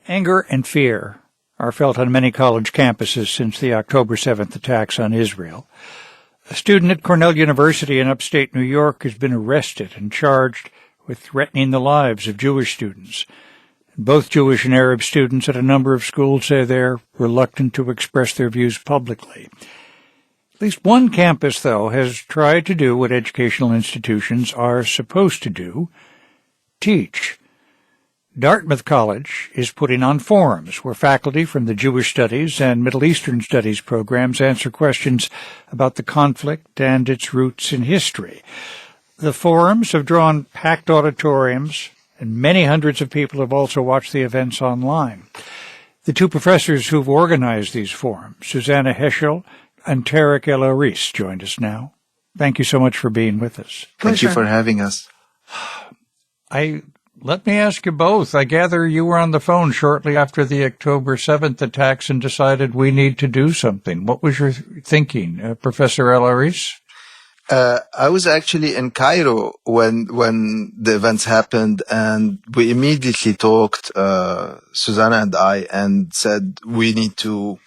Anger and fear are felt on many college campuses since the October 7th attacks on Israel. A student at Cornell University in upstate New York has been arrested and charged with threatening the lives of Jewish students. Both Jewish and Arab students at a number of schools say they're reluctant to express their views publicly. At least one campus, though, has tried to do what educational institutions are supposed to do: teach. Dartmouth College is putting on forums where faculty from the Jewish Studies and Middle Eastern Studies programs answer questions about the conflict and its roots in history. The forums have drawn packed auditoriums, and many hundreds of people have also watched the events online. The two professors who've organized these forums, Susannah Heschell and Tarek El-Aris, joined us now. Thank you so much for being with us. Thank you for having us. Let me ask you both. I gather you were on the phone shortly after the October 7th attacks and decided we need to do something. What was your thinking, Professor El-Aris? I was actually in Cairo when the events happened, and we immediately talked, Susannah and I, and said we need to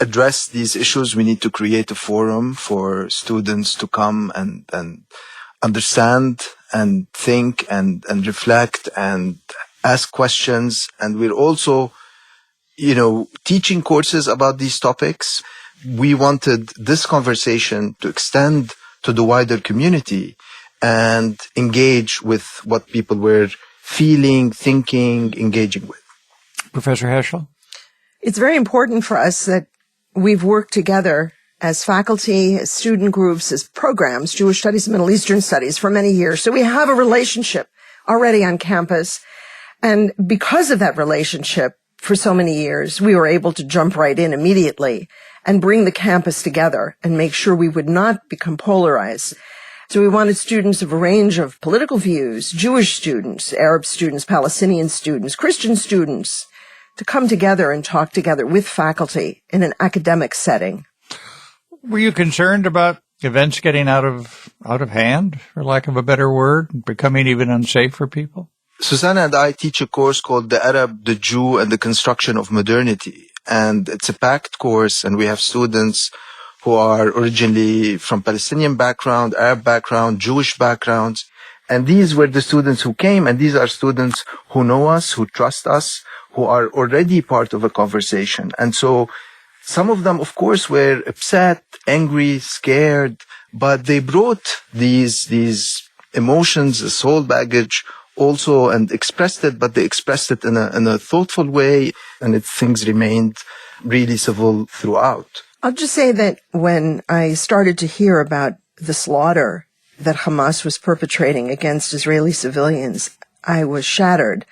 address these issues. We need to create a forum for students to come and understand and think and reflect and ask questions. And we're also, teaching courses about these topics. We wanted this conversation to extend to the wider community and engage with what people were feeling, thinking, engaging with. Professor Heschell? It's very important for us that we've worked together as faculty, as student groups, as programs, Jewish Studies and Middle Eastern Studies, for many years. So we have a relationship already on campus. And because of that relationship for so many years, we were able to jump right in immediately and bring the campus together and make sure we would not become polarized. So we wanted students of a range of political views, Jewish students, Arab students, Palestinian students, Christian students, to come together and talk together with faculty in an academic setting. Were you concerned about events getting out of hand, for lack of a better word, becoming even unsafe for people? Susannah and I teach a course called The Arab, the Jew, and the Construction of Modernity. And it's a packed course, and we have students who are originally from Palestinian background, Arab background, Jewish backgrounds. And these were the students who came, and these are students who know us, who trust us, who are already part of a conversation. And so some of them, of course, were upset, angry, scared, but they brought these emotions, the soul baggage also, and expressed it, but they expressed it in a thoughtful way, and things remained really civil throughout. I'll just say that when I started to hear about the slaughter that Hamas was perpetrating against Israeli civilians, I was shattered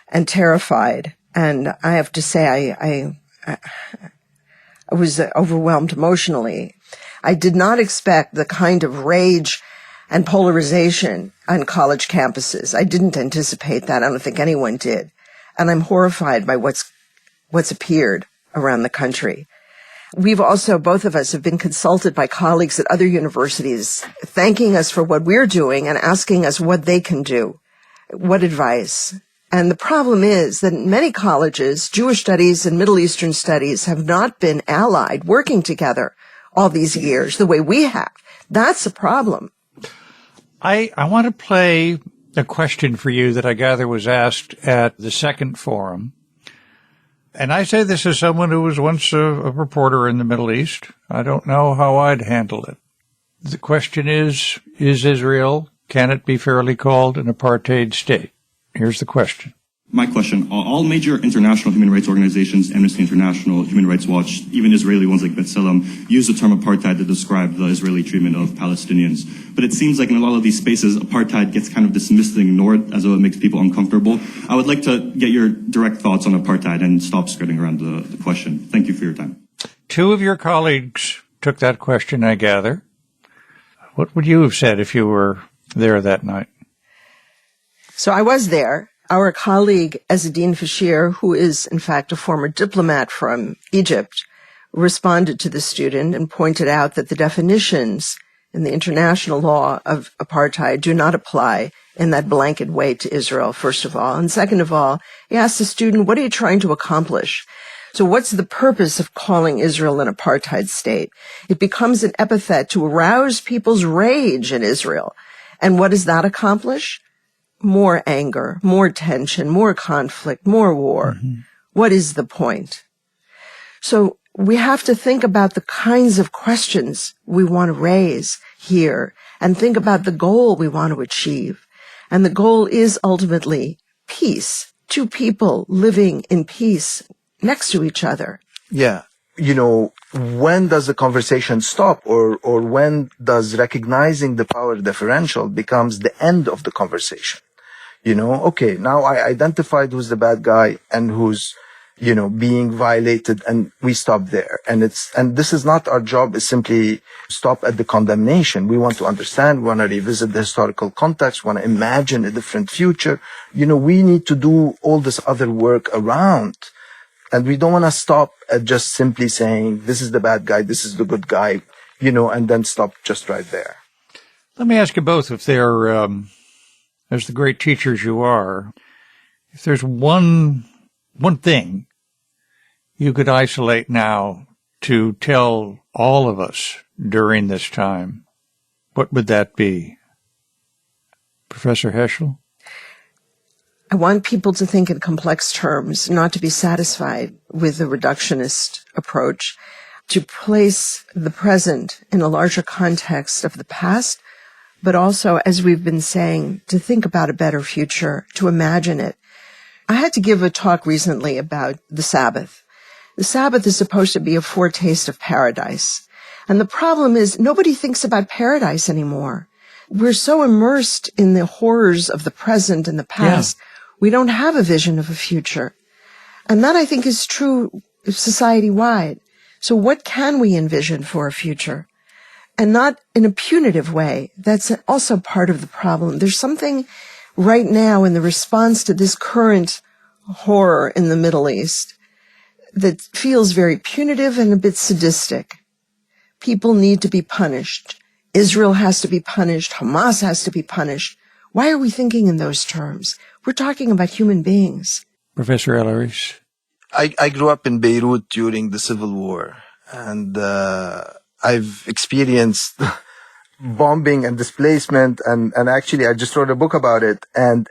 and terrified. And I have to say, I was overwhelmed emotionally. I did not expect the kind of rage and polarization on college campuses. I didn't anticipate that. I don't think anyone did. And I'm horrified by what's appeared around the country. We've also, both of us, have been consulted by colleagues at other universities, thanking us for what we're doing and asking us what they can do, what advice. And the problem is that many colleges, Jewish Studies and Middle Eastern Studies, have not been allied, working together all these years the way we have. That's a problem. I want to play a question for you that I gather was asked at the second forum. And I say this as someone who was once a reporter in the Middle East. I don't know how I'd handle it. The question is Israel, can it be fairly called an apartheid state? Here's the question. My question, all major international human rights organizations, Amnesty International, Human Rights Watch, even Israeli ones like B'Tselem, use the term apartheid to describe the Israeli treatment of Palestinians. But it seems like in a lot of these spaces, apartheid gets kind of dismissed and ignored as though it makes people uncomfortable. I would like to get your direct thoughts on apartheid and stop skirting around the question. Thank you for your time. Two of your colleagues took that question, I gather. What would you have said if you were there that night? So I was there. Our colleague, Ezzeddine Fashir, who is, in fact, a former diplomat from Egypt, responded to the student and pointed out that the definitions and the international law of apartheid do not apply in that blanket way to Israel, first of all. And second of all, he asked the student, what are you trying to accomplish? So what's the purpose of calling Israel an apartheid state? It becomes an epithet to arouse people's rage in Israel. And what does that accomplish? More anger, more tension, more conflict, more war. Mm-hmm. What is the point? So we have to think about the kinds of questions we want to raise here and think about the goal we want to achieve. And the goal is ultimately peace. Two people living in peace next to each other. Yeah. When does the conversation stop or when does recognizing the power differential becomes the end of the conversation? Okay, now I identified who's the bad guy and who's, being violated, and we stop there. And this is not our job, is simply stop at the condemnation. We want to understand, we want to revisit the historical context, want to imagine a different future. We need to do all this other work around. And we don't want to stop at just simply saying, this is the bad guy, this is the good guy, and then stop just right there. Let me ask you both, if they're, as the great teachers you are, if there's one thing you could isolate now to tell all of us during this time, what would that be? Professor Heschell? I want people to think in complex terms, not to be satisfied with the reductionist approach, to place the present in a larger context of the past, but also, as we've been saying, to think about a better future, to imagine it. I had to give a talk recently about the Sabbath. The Sabbath is supposed to be a foretaste of paradise. And the problem is nobody thinks about paradise anymore. We're so immersed in the horrors of the present and the past. Yeah. We don't have a vision of a future. And that, I think, is true society-wide. So what can we envision for a future? And not in a punitive way. That's also part of the problem. There's something right now in the response to this current horror in the Middle East that feels very punitive and a bit sadistic. People need to be punished. Israel has to be punished. Hamas has to be punished. Why are we thinking in those terms? We're talking about human beings. Professor El-Arish. I grew up in Beirut during the Civil War, and I've experienced bombing and displacement, and actually I just wrote a book about it, and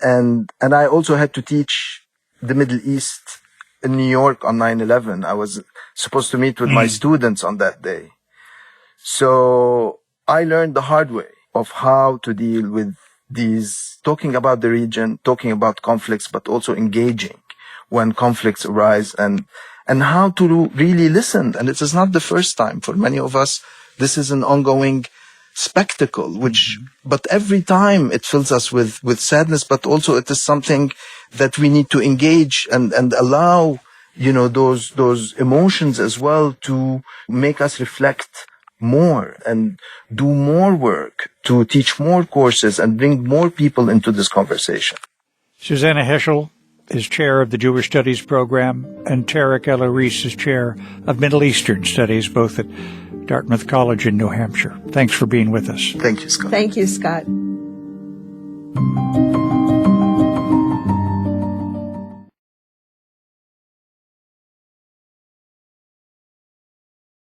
I also had to teach the Middle East in New York on 9/11. I was supposed to meet with my students on that day. So I learned the hard way of how to deal with these, talking about the region, talking about conflicts, but also engaging when conflicts arise, and how to really listen. And it is not the first time. For many of us, this is an ongoing spectacle, but every time it fills us with sadness, but also it is something that we need to engage and allow, those emotions as well to make us reflect more and do more work, to teach more courses and bring more people into this conversation. Susannah Heschell is chair of the Jewish Studies program, and Tarek El-Arish is chair of Middle Eastern Studies, both at Dartmouth College in New Hampshire. Thanks for being with us. Thank you, Scott. Thank you, Scott.